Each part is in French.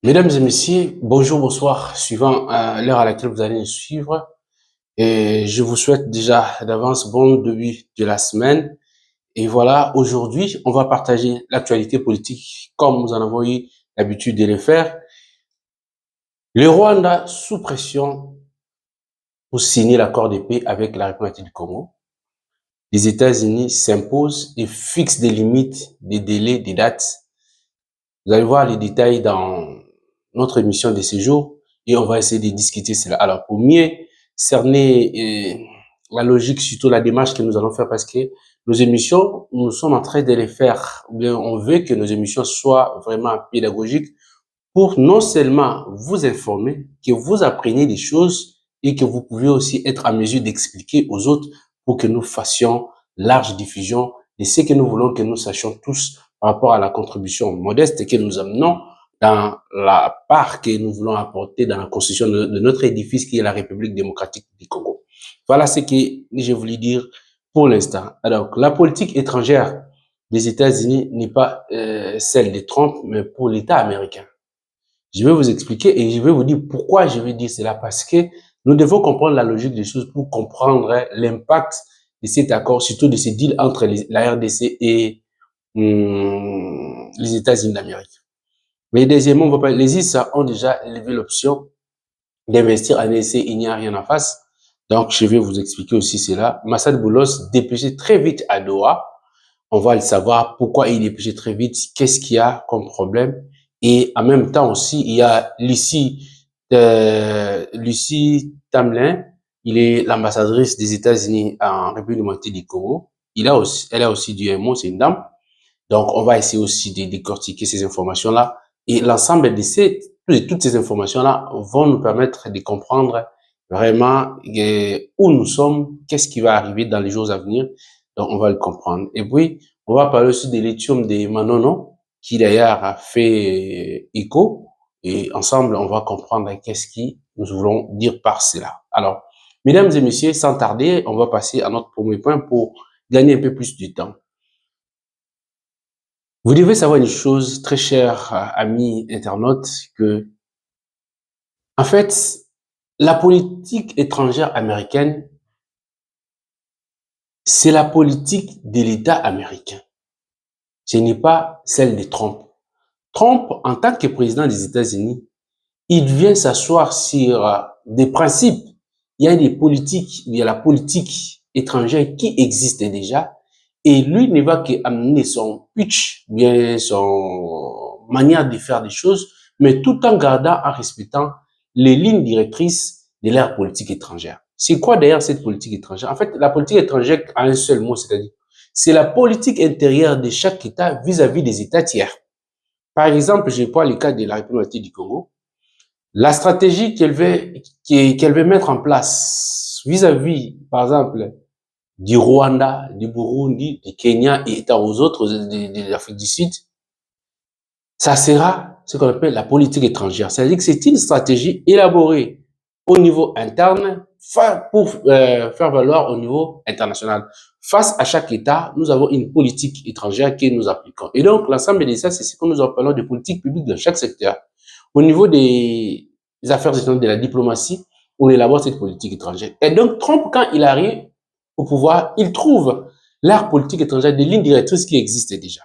Mesdames et messieurs, bonjour, bonsoir, suivant l'heure à laquelle vous allez nous suivre. Et je vous souhaite déjà d'avance bon début de la semaine. Et voilà, aujourd'hui, on va partager l'actualité politique comme nous en avons eu l'habitude de le faire. Le Rwanda sous pression pour signer l'accord de paix avec la République du Congo. Les États-Unis s'imposent et fixent des limites, des délais, des dates. Vous allez voir les détails dans notre émission de ce jour et on va essayer de discuter cela. Alors, pour mieux cerner la logique, surtout la démarche que nous allons faire, parce que nos émissions, nous sommes en train de les faire, ou bien on veut que nos émissions soient vraiment pédagogiques pour non seulement vous informer, que vous appreniez des choses et que vous pouvez aussi être à mesure d'expliquer aux autres pour que nous fassions large diffusion de ce que nous voulons que nous sachions tous par rapport à la contribution modeste que nous amenons dans la part que nous voulons apporter dans la construction de notre édifice qui est la République démocratique du Congo. Voilà ce que je voulais dire pour l'instant. Alors, la politique étrangère des États-Unis n'est pas celle de Trump, mais pour l'État américain. Je vais vous expliquer et je vais vous dire pourquoi je vais dire cela, parce que nous devons comprendre la logique des choses pour comprendre l'impact de cet accord, surtout de ce deal entre la RDC et les États-Unis d'Amérique. Mais deuxièmement, les ISA ont déjà levé l'option d'investir en RDC, il n'y a rien en face. Donc, je vais vous expliquer aussi cela. Massad Boulos dépêché très vite à Doha. On va le savoir pourquoi il est dépêché très vite, qu'est-ce qu'il y a comme problème. Et en même temps aussi, il y a Lucie Tamlin. Il est l'ambassadrice des États-Unis en République démocratique du Congo. Elle a aussi dit un mot, c'est une dame. Donc, on va essayer aussi de décortiquer ces informations-là. Et l'ensemble de toutes ces informations-là vont nous permettre de comprendre vraiment où nous sommes, qu'est-ce qui va arriver dans les jours à venir. Donc, on va le comprendre. Et puis, on va parler aussi de l'éthium de Manono, qui d'ailleurs a fait écho. Et ensemble, on va comprendre qu'est-ce qui nous voulons dire par cela. Alors, mesdames et messieurs, sans tarder, on va passer à notre premier point pour gagner un peu plus de temps. Vous devez savoir une chose, très chers amis internautes, que, en fait, la politique étrangère américaine, c'est la politique de l'État américain. Ce n'est pas celle de Trump. Trump, en tant que président des États-Unis, il vient s'asseoir sur des principes. Il y a des politiques, il y a la politique étrangère qui existe déjà, et lui ne va qu'amener son pitch, bien son manière de faire des choses, mais tout en gardant, en respectant les lignes directrices de leur politique étrangère. C'est quoi d'ailleurs cette politique étrangère? En fait, la politique étrangère a un seul mot, c'est-à-dire, c'est la politique intérieure de chaque État vis-à-vis des États tiers. Par exemple, je prends le cas de la République du Congo. La stratégie qu'elle veut mettre en place vis-à-vis, par exemple, du Rwanda, du Burundi, du Kenya et aux autres de l'Afrique du Sud, ça sera ce qu'on appelle la politique étrangère. C'est-à-dire que c'est une stratégie élaborée au niveau interne pour faire valoir au niveau international. Face à chaque État, nous avons une politique étrangère que nous appliquons. Et donc, l'ensemble de ça, c'est ce que nous appelons de politique publique dans chaque secteur. Au niveau des affaires étrangères, de la diplomatie, on élabore cette politique étrangère. Et donc, Trump, quand il arrive au pouvoir, il trouve l'art politique étrangère des lignes directrices qui existent déjà.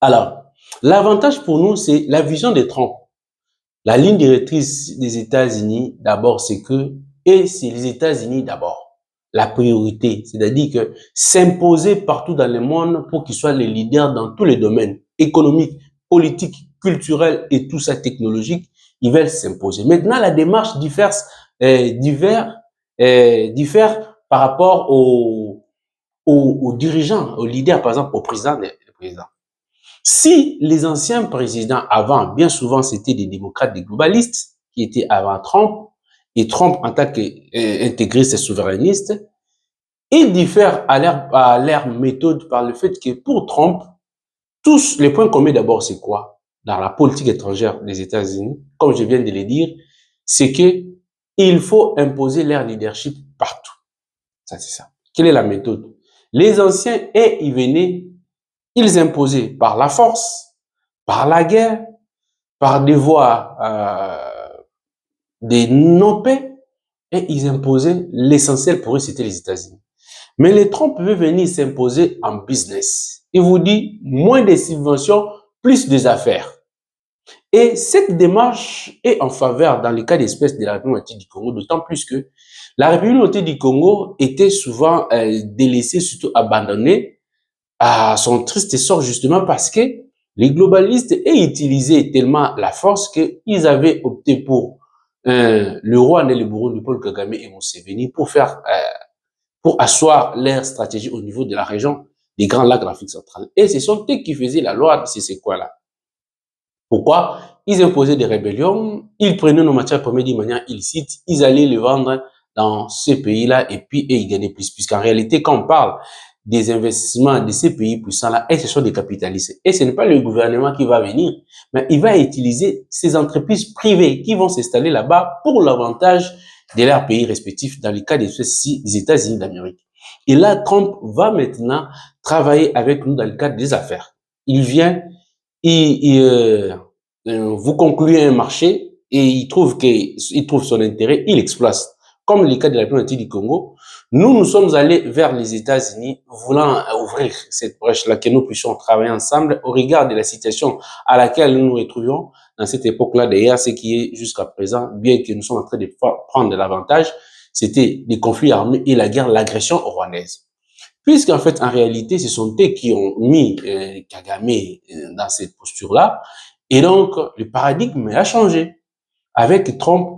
Alors, l'avantage pour nous, c'est la vision de Trump. La ligne directrice des États-Unis, d'abord, c'est que, et c'est les États-Unis d'abord, la priorité, c'est-à-dire que s'imposer partout dans le monde pour qu'ils soient les leaders dans tous les domaines économiques, politiques, culturels et tout ça technologique, ils veulent s'imposer. Maintenant, la démarche diffère par rapport aux dirigeants, aux leaders, par exemple, au président. Si les anciens présidents avant, bien souvent, c'était des démocrates, des globalistes, qui étaient avant Trump, et Trump en tant qu'intégriste et souverainiste, ils diffèrent à leur méthode par le fait que pour Trump, tous les points communs d'abord, c'est quoi? Dans la politique étrangère des États-Unis, comme je viens de le dire, c'est que il faut imposer leur leadership partout. Ça, c'est ça. Quelle est la méthode? Les anciens, ils venaient, ils imposaient par la force, par la guerre, par des voies des non-paix, et ils imposaient l'essentiel pour eux, c'était les États-Unis. Mais les Trump veut venir s'imposer en business. Il vous dit moins de subventions, plus des affaires. Et cette démarche est en faveur, dans le cas d'espèce de la République du Congo, d'autant plus que la République du Congo était souvent délaissée, surtout abandonnée à son triste sort, justement parce que les globalistes aient utilisé tellement la force qu'ils avaient opté pour le Rwanda et le Burundi, Paul Kagame et Museveni, pour asseoir leur stratégie au niveau de la région des Grands Lacs de l'Afrique centrale. Et ce sont eux qui faisaient la loi de ces quoi-là. Pourquoi? Ils imposaient des rébellions, ils prenaient nos matières premières d'une manière illicite, ils allaient les vendre dans ces pays-là et puis ils gagnaient plus. Puisqu'en réalité, quand on parle des investissements de ces pays puissants-là, et ce sont des capitalistes. Et ce n'est pas le gouvernement qui va venir, mais il va utiliser ces entreprises privées qui vont s'installer là-bas pour l'avantage de leurs pays respectifs, dans le cas des États-Unis d'Amérique. Et là, Trump va maintenant travailler avec nous dans le cadre des affaires. Il vient, vous concluez un marché et il trouve son intérêt, il exploite. Comme le cas de la République du Congo, nous sommes allés vers les États-Unis voulant ouvrir cette brèche-là, que nous puissions travailler ensemble au regard de la situation à laquelle nous nous retrouvions dans cette époque-là. D'ailleurs, ce qui est jusqu'à présent, bien que nous sommes en train de prendre de l'avantage, c'était les conflits armés et la guerre, l'agression rwandaise. Puisqu'en fait, en réalité, ce sont eux qui ont mis Kagame dans cette posture-là. Et donc, le paradigme a changé. Avec Trump,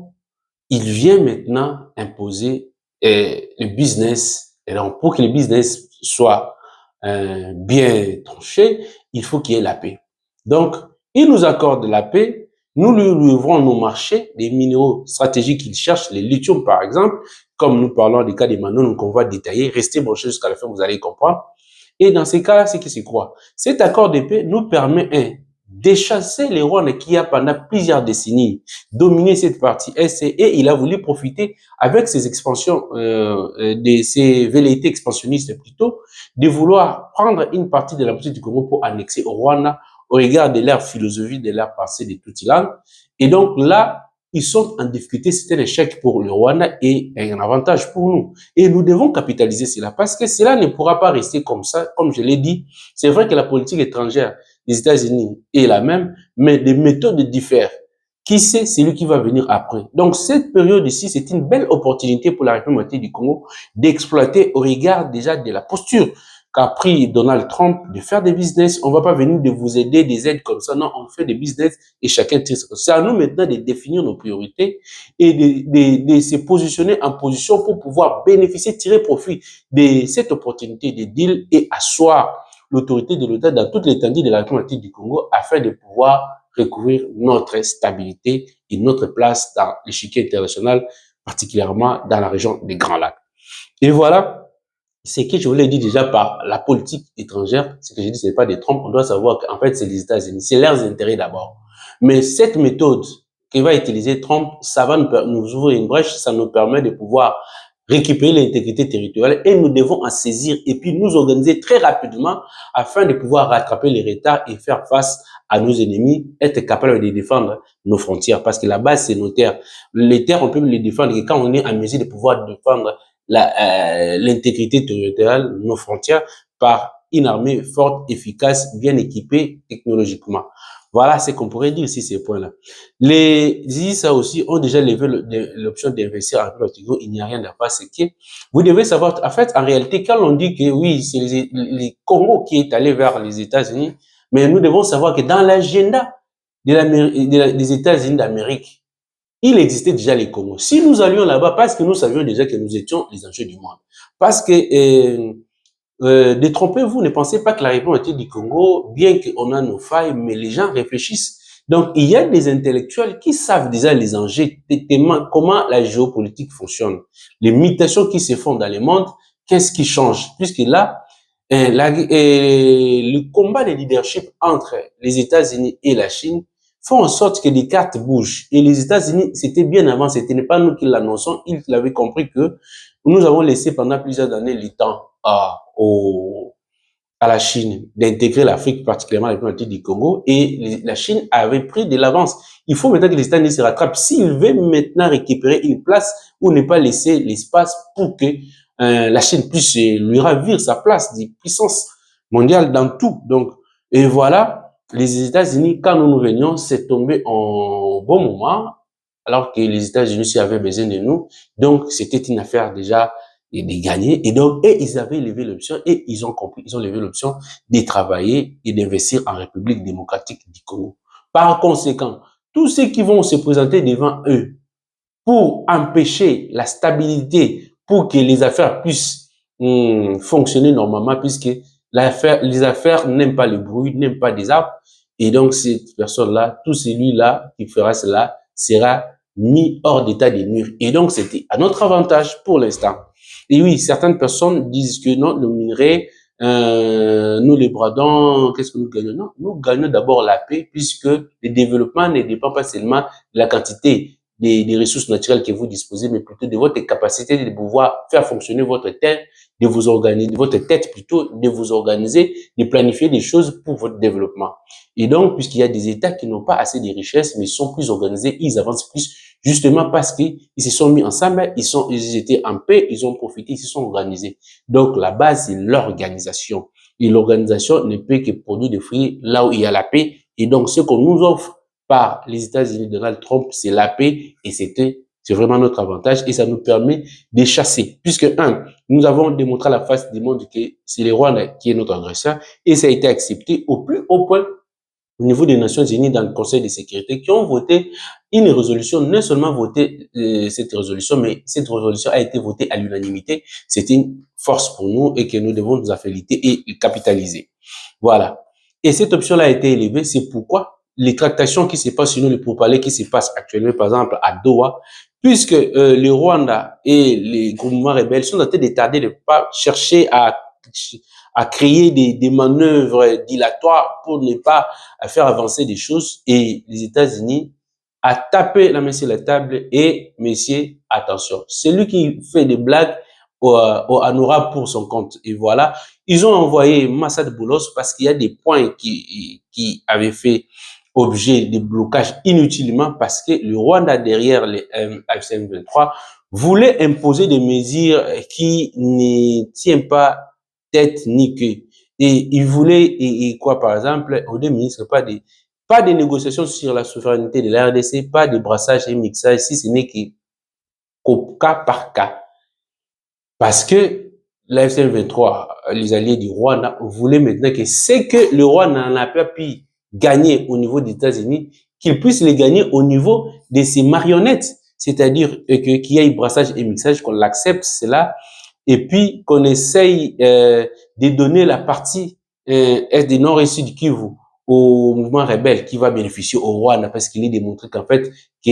il vient maintenant imposer le business. Et donc, pour que le business soit bien tranché, il faut qu'il y ait la paix. Donc, il nous accorde la paix. Nous lui ouvrons nos marchés, les minéraux stratégiques qu'il cherche, les lithium par exemple, comme nous parlons des cas des Manon qu'on va détailler. Restez branchés jusqu'à la fin, vous allez comprendre. Et dans ces cas-là, c'est que c'est quoi? Cet accord de paix nous permet d'échasser les Rwandais qui a pendant plusieurs décennies dominé cette partie Est et il a voulu profiter avec ses expansions, de ses velléités expansionnistes plutôt, de vouloir prendre une partie de la partie du Congo pour annexer au Rwanda au regard de leur philosophie, de leur passé, de tout Ilan. Et donc là, ils sont en difficulté, c'est un échec pour le Rwanda et un avantage pour nous. Et nous devons capitaliser cela parce que cela ne pourra pas rester comme ça, comme je l'ai dit. C'est vrai que la politique étrangère des États-Unis est la même, mais des méthodes diffèrent. Qui sait, c'est lui qui va venir après. Donc, cette période ici, c'est une belle opportunité pour la République du Congo d'exploiter au regard déjà de la posture qu'a pris Donald Trump de faire des business. On va pas venir de vous aider des aides comme ça. Non, on fait des business et chacun tire. C'est à nous maintenant de définir nos priorités et de se positionner en position pour pouvoir bénéficier, tirer profit de cette opportunité de deal et asseoir l'autorité de l'État dans toute l'étendue de la République du Congo afin de pouvoir recouvrir notre stabilité et notre place dans l'échiquier international, particulièrement dans la région des Grands Lacs. Et voilà ce que je voulais dire déjà par la politique étrangère. Ce que je dis, ce n'est pas des Trump. On doit savoir qu'en fait, c'est les États-Unis. C'est leurs intérêts d'abord. Mais cette méthode que va utiliser Trump, ça va nous ouvrir une brèche, ça nous permet de pouvoir récupérer l'intégrité territoriale et nous devons en saisir et puis nous organiser très rapidement afin de pouvoir rattraper les retards et faire face à nos ennemis, être capable de défendre nos frontières. Parce que la base, c'est nos terres. Les terres, on peut les défendre et quand on est en mesure de pouvoir défendre l'intégrité territoriale, nos frontières, par une armée forte, efficace, bien équipée technologiquement. Voilà ce qu'on pourrait dire sur ces points-là. Les ISA aussi ont déjà levé l'option d'investir en République. Il n'y a rien à faire. C'est que vous devez savoir, en fait, en réalité, quand on dit que oui, c'est les Congo qui est allé vers les États-Unis, mais nous devons savoir que dans l'agenda des États-Unis d'Amérique, il existait déjà les Congo. Si nous allions là-bas, parce que nous savions déjà que nous étions les enjeux du monde. Parce que détrompez-vous, ne pensez pas que la République du Congo, bien qu'on a nos failles, mais les gens réfléchissent. Donc, il y a des intellectuels qui savent déjà les enjeux, comment la géopolitique fonctionne, les mutations qui se font dans le monde, qu'est-ce qui change. Puisque là, le combat de leadership entre les États-Unis et la Chine font en sorte que les cartes bougent. Et les États-Unis, c'était bien avant, ce n'est pas nous qui l'annonçons, ils l'avaient compris que nous avons laissé pendant plusieurs années le temps à la Chine d'intégrer l'Afrique, particulièrement la République du Congo, et la Chine avait pris de l'avance. Il faut maintenant que les États-Unis se rattrapent. S'il veut maintenant récupérer une place ou ne pas laisser l'espace pour que la Chine puisse lui ravir sa place de puissance mondiale dans tout. Donc, et voilà, les États-Unis, quand nous venions, c'est tombé en bon moment, alors que les États-Unis aussi avaient besoin de nous. Donc, c'était une affaire déjà de gagner. Et donc, ils avaient levé l'option et ils ont compris, ils ont levé l'option de travailler et d'investir en République démocratique du Congo. Par conséquent, tous ceux qui vont se présenter devant eux pour empêcher la stabilité, pour que les affaires puissent fonctionner normalement, puisque les affaires n'aiment pas le bruit, n'aiment pas des arbres. Et donc, cette personne-là, tout celui-là qui fera cela sera mis hors d'état de nuire. Et donc, c'était à notre avantage pour l'instant. Et oui, certaines personnes disent que non, le minerai, nous les bradons, qu'est-ce que nous gagnons? Non, nous gagnons d'abord la paix, puisque le développement ne dépend pas seulement de la quantité des ressources naturelles que vous disposez, mais plutôt de votre capacité de pouvoir faire fonctionner votre terre, de vous organiser, votre tête plutôt, de vous organiser, de planifier des choses pour votre développement. Et donc, puisqu'il y a des États qui n'ont pas assez de richesses, mais sont plus organisés, ils avancent plus, justement parce qu'ils se sont mis ensemble, ils étaient en paix, ils ont profité, ils se sont organisés. Donc, la base, c'est l'organisation. Et l'organisation ne peut que produire des fruits là où il y a la paix. Et donc, ce qu'on nous offre par les États-Unis de Donald Trump, c'est la paix et c'est vraiment notre avantage et ça nous permet de chasser. Puisque, nous avons démontré à la face du monde que c'est le Rwanda qui est notre agresseur et ça a été accepté au plus haut point au niveau des Nations Unies dans le Conseil de sécurité qui ont voté une résolution, non seulement voté cette résolution, mais cette résolution a été votée à l'unanimité. C'est une force pour nous et que nous devons nous afféliter et capitaliser. Voilà. Et cette option-là a été élevée, c'est pourquoi les tractations qui se passent sur nous, les pourparlers qui se passent actuellement, par exemple, à Doha, puisque le Rwanda et les groupements rebelles sont en train de tarder de pas chercher à créer des manœuvres dilatoires pour ne pas faire avancer des choses. Et les États-Unis a tapé la main sur la table et, messieurs, attention, celui qui fait des blagues en aura pour son compte. Et voilà, ils ont envoyé Massad Boulos parce qu'il y a des points qui avaient fait objet de blocage inutilement parce que le Rwanda, derrière les AFC-M23, voulait imposer des mesures qui ne tiennent pas tête ni queue. Et il voulait, et quoi, par exemple, au deux ministres, pas de négociations sur la souveraineté de la RDC, pas de brassage et mixage, si ce n'est qu'au cas par cas. Parce que la FCM23, les alliés du Rwanda, voulaient maintenant que c'est que le Rwanda n'a pas pu gagner au niveau des États-Unis, qu'il puisse les gagner au niveau de ses marionnettes. C'est-à-dire qu'il y ait brassage et mixage, qu'on l'accepte, cela, et puis qu'on essaye de donner la partie est du nord et sud du Kivu au mouvement rebelle qui va bénéficier au Rwanda, parce qu'il est démontré qu'en fait, que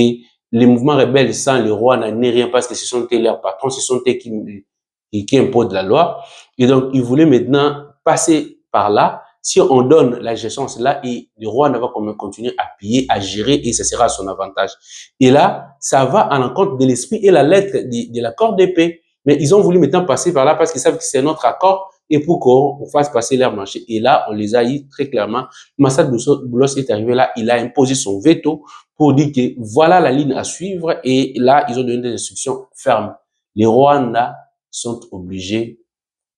les mouvements rebelles sans le Rwanda n'est rien, parce que ce sont leurs patrons, ce sont eux qui imposent la loi. Et donc, ils voulaient maintenant passer par là. Si on donne la gestion, c'est là, et le Rwanda va continuer à piller, à gérer, et ça sera à son avantage. Et là, ça va à l'encontre de l'esprit et la lettre de l'accord de paix. Mais ils ont voulu maintenant passer par là parce qu'ils savent que c'est notre accord et pour qu'on fasse passer leur marché. Et là, on les a eu très clairement. Massad Boulos est arrivé là, il a imposé son veto pour dire que voilà la ligne à suivre. Et là, ils ont donné des instructions fermes. Les Rwandais sont obligés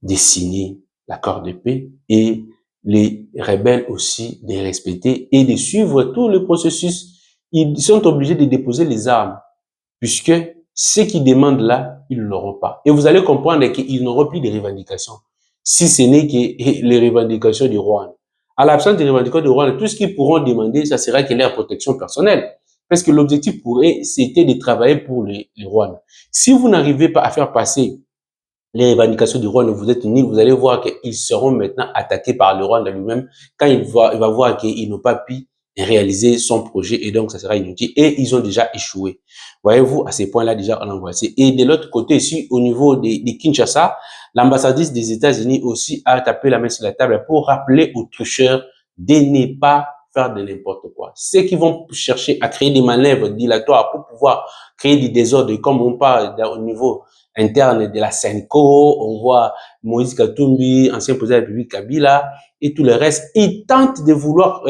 de signer l'accord de paix et les rebelles aussi de respecter et de suivre tout le processus. Ils sont obligés de déposer les armes puisque ceux qui demandent là, ils ne l'auront pas. Et vous allez comprendre qu'ils n'auront plus de revendications, si ce n'est que les revendications du Rwanda. À l'absence des revendications du Rwanda, tout ce qu'ils pourront demander, ça sera que leur protection personnelle. Parce que l'objectif pour eux, c'était de travailler pour les Rwandais. Si vous n'arrivez pas à faire passer les revendications du Rwanda, vous êtes unis, vous allez voir qu'ils seront maintenant attaqués par le Rwanda lui-même quand il va voir qu'ils n'ont pas pu réaliser son projet et donc ça sera inutile et ils ont déjà échoué. Voyez-vous, à ces points-là déjà on envoie. Et de l'autre côté ici, au niveau de Kinshasa, l'ambassadrice des États-Unis aussi a tapé la main sur la table pour rappeler aux tricheurs de ne pas faire de n'importe quoi. Ceux qui vont chercher à créer des manœuvres dilatoires pour pouvoir créer des désordres, comme on parle au niveau interne de la Senko, on voit Moïse Katumbi, ancien président de la République Kabila, et tout le reste, ils tentent de vouloir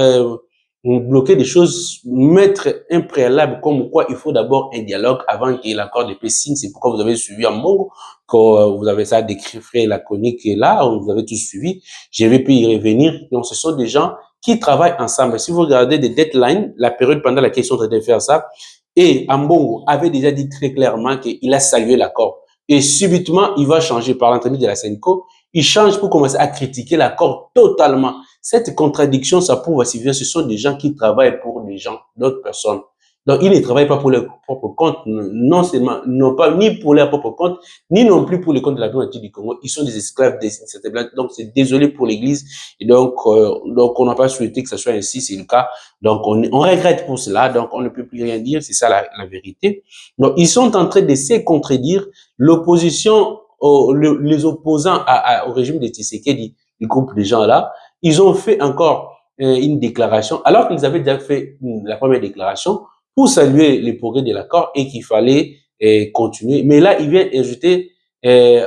bloquer des choses, mettre un préalable comme quoi il faut d'abord un dialogue avant que l'accord de paix signe. C'est pourquoi vous avez suivi en Mbongo, quand vous avez ça décrypté la chronique là, vous avez tout suivi. Je vais plus y revenir. Donc, ce sont des gens qui travaillent ensemble. Si vous regardez des deadlines, la période pendant laquelle ils sont en train de faire ça, et Ambongo avait déjà dit très clairement qu'il a salué l'accord. Et subitement, il va changer par l'entremise de la Senko. Il change pour commencer à critiquer l'accord totalement. Cette contradiction, ça prouve assez bien, ce sont des gens qui travaillent pour des gens, d'autres personnes. Donc, ils ne travaillent pas pour leur propre compte, non seulement, non pas ni pour leur propre compte, ni non plus pour le compte de la communauté du Congo. Ils sont des esclaves des blancs. Donc, c'est désolé pour l'Église. Et donc, on n'a pas souhaité que ça soit ainsi, c'est le cas. Donc, on regrette pour cela. Donc, on ne peut plus rien dire. C'est ça la vérité. Donc, ils sont en train de se contredire. L'opposition, les opposants au régime de Tshisekedi, du groupe de gens là, ils ont fait encore une déclaration, alors qu'ils avaient déjà fait la première déclaration pour saluer les progrès de l'accord et qu'il fallait continuer. Mais là, ils viennent ajouter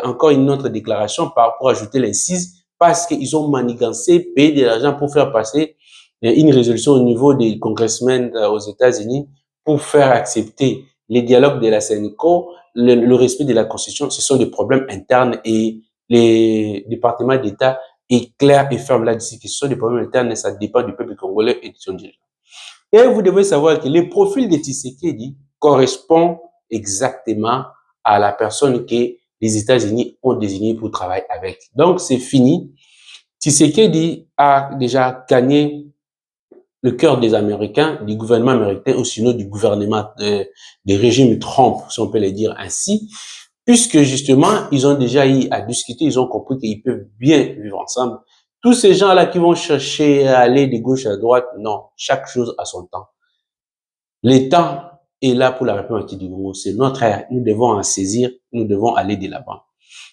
encore une autre déclaration pour ajouter l'incise parce qu'ils ont manigancé, payé de l'argent pour faire passer une résolution au niveau des congressmen aux États-Unis pour faire accepter les dialogues de la CENICO, le respect de la Constitution. Ce sont des problèmes internes et les départements d'État est clair et ferme là-dessus, que ce sont des problèmes internes et ça dépend du peuple congolais et de son dirigeant. Et vous devez savoir que le profil de Tshisekedi correspond exactement à la personne que les États-Unis ont désignée pour travailler avec. Donc, c'est fini. Tshisekedi a déjà gagné le cœur des Américains, du gouvernement américain, ou sinon du gouvernement des régimes Trump, si on peut le dire ainsi, puisque justement, ils ont déjà eu à discuter, ils ont compris qu'ils peuvent bien vivre ensemble. Tous ces gens-là qui vont chercher à aller de gauche à droite, non, chaque chose a son temps. Le temps est là pour la République du Congo, c'est notre ère, nous devons en saisir, nous devons aller de l'avant.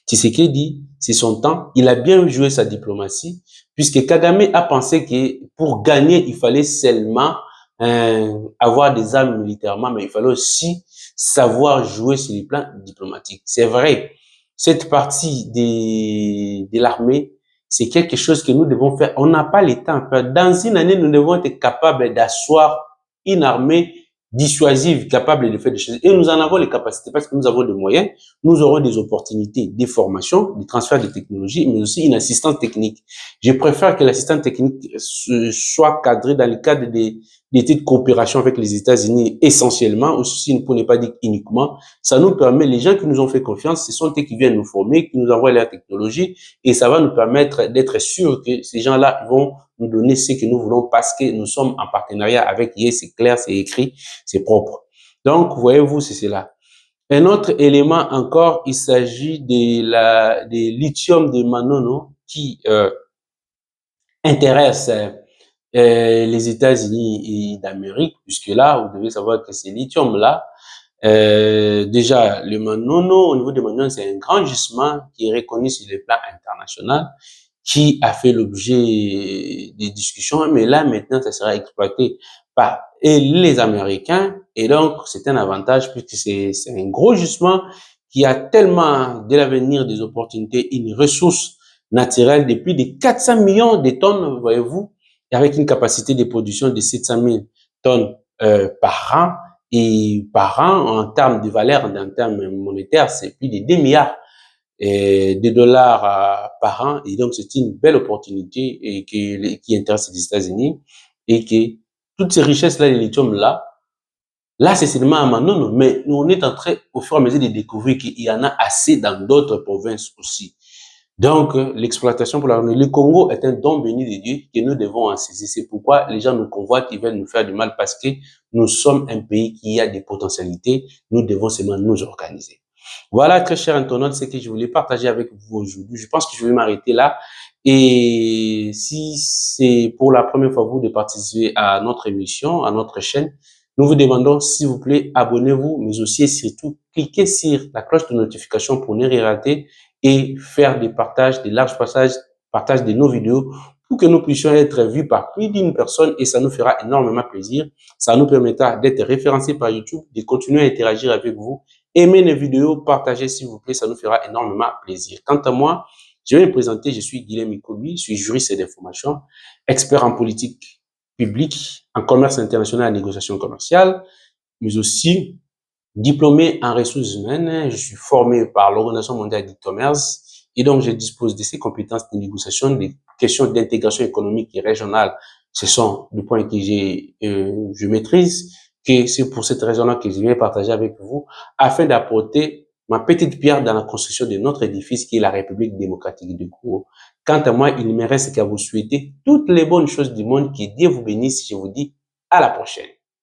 Tshisekedi, c'est son temps, il a bien joué sa diplomatie, puisque Kagame a pensé que pour gagner, il fallait seulement avoir des armes militairement, mais il fallait aussi savoir jouer sur les plans diplomatiques. C'est vrai, cette partie de l'armée, c'est quelque chose que nous devons faire. On n'a pas le temps. Dans une année, nous devons être capables d'asseoir une armée dissuasive, capable de faire des choses. Et nous en avons les capacités parce que nous avons des moyens, nous aurons des opportunités, des formations, des transferts de technologies, mais aussi une assistance technique. Je préfère que l'assistance technique soit cadrée dans le cadre des de coopération avec les États-Unis essentiellement, aussi pour ne pas dire uniquement. Ça nous permet, les gens qui nous ont fait confiance, ce sont eux qui viennent nous former, qui nous envoient la technologie, et ça va nous permettre d'être sûrs que ces gens-là vont nous donner ce que nous voulons parce que nous sommes en partenariat avec eux, c'est clair, c'est écrit, c'est propre. Donc, voyez-vous, c'est cela. Un autre élément encore, il s'agit de lithium de Manono qui intéresse les États-Unis d'Amérique, puisque là, vous devez savoir que ces lithium-là, déjà, le Manono, au niveau de Manono, c'est un grand gisement qui est reconnu sur le plan international, qui a fait l'objet des discussions, mais là, maintenant, ça sera exploité par les Américains, et donc, c'est un avantage, puisque c'est un gros gisement qui a tellement de l'avenir, des opportunités, une ressource naturelle de plus de 400 millions de tonnes, voyez-vous, avec une capacité de production de 700 000 tonnes par an, et par an, en termes de valeur, en termes monétaires, c'est plus de 2 milliards de dollars par an. Et donc, c'est une belle opportunité et qui intéresse les États-Unis et que toutes ces richesses-là, les lithium-là, là, c'est seulement à Manono, mais on est en train, au fur et à mesure, de découvrir qu'il y en a assez dans d'autres provinces aussi. Donc, l'exploitation pour la le Congo est un don béni de Dieu que nous devons en saisir. C'est pourquoi les gens nous convoitent, ils veulent nous faire du mal parce que nous sommes un pays qui a des potentialités. Nous devons seulement nous organiser. Voilà, très cher internaute, ce que je voulais partager avec vous aujourd'hui. Je pense que je vais m'arrêter là. Et si c'est pour la première fois vous de participer à notre émission, à notre chaîne, nous vous demandons, s'il vous plaît, abonnez-vous, mais aussi et surtout, cliquez sur la cloche de notification pour ne rien rater et faire des partages, des larges partages de nos vidéos pour que nous puissions être vus par plus d'une personne et ça nous fera énormément plaisir. Ça nous permettra d'être référencés par YouTube, de continuer à interagir avec vous. Aimez nos vidéos, partagez s'il vous plaît, ça nous fera énormément plaisir. Quant à moi, je vais me présenter, je suis Guilhem Ikobi, je suis juriste d'information, expert en politique publique, en commerce international et négociation commerciale, mais aussi diplômé en ressources humaines. Je suis formé par l'Organisation mondiale du commerce et donc je dispose de ces compétences de négociation, des questions d'intégration économique et régionale. Ce sont des points que je maîtrise, que c'est pour cette raison-là que je viens partager avec vous afin d'apporter ma petite pierre dans la construction de notre édifice qui est la République démocratique du Congo. Quant à moi, il ne me reste qu'à vous souhaiter toutes les bonnes choses du monde. Que Dieu vous bénisse. Je vous dis à la prochaine.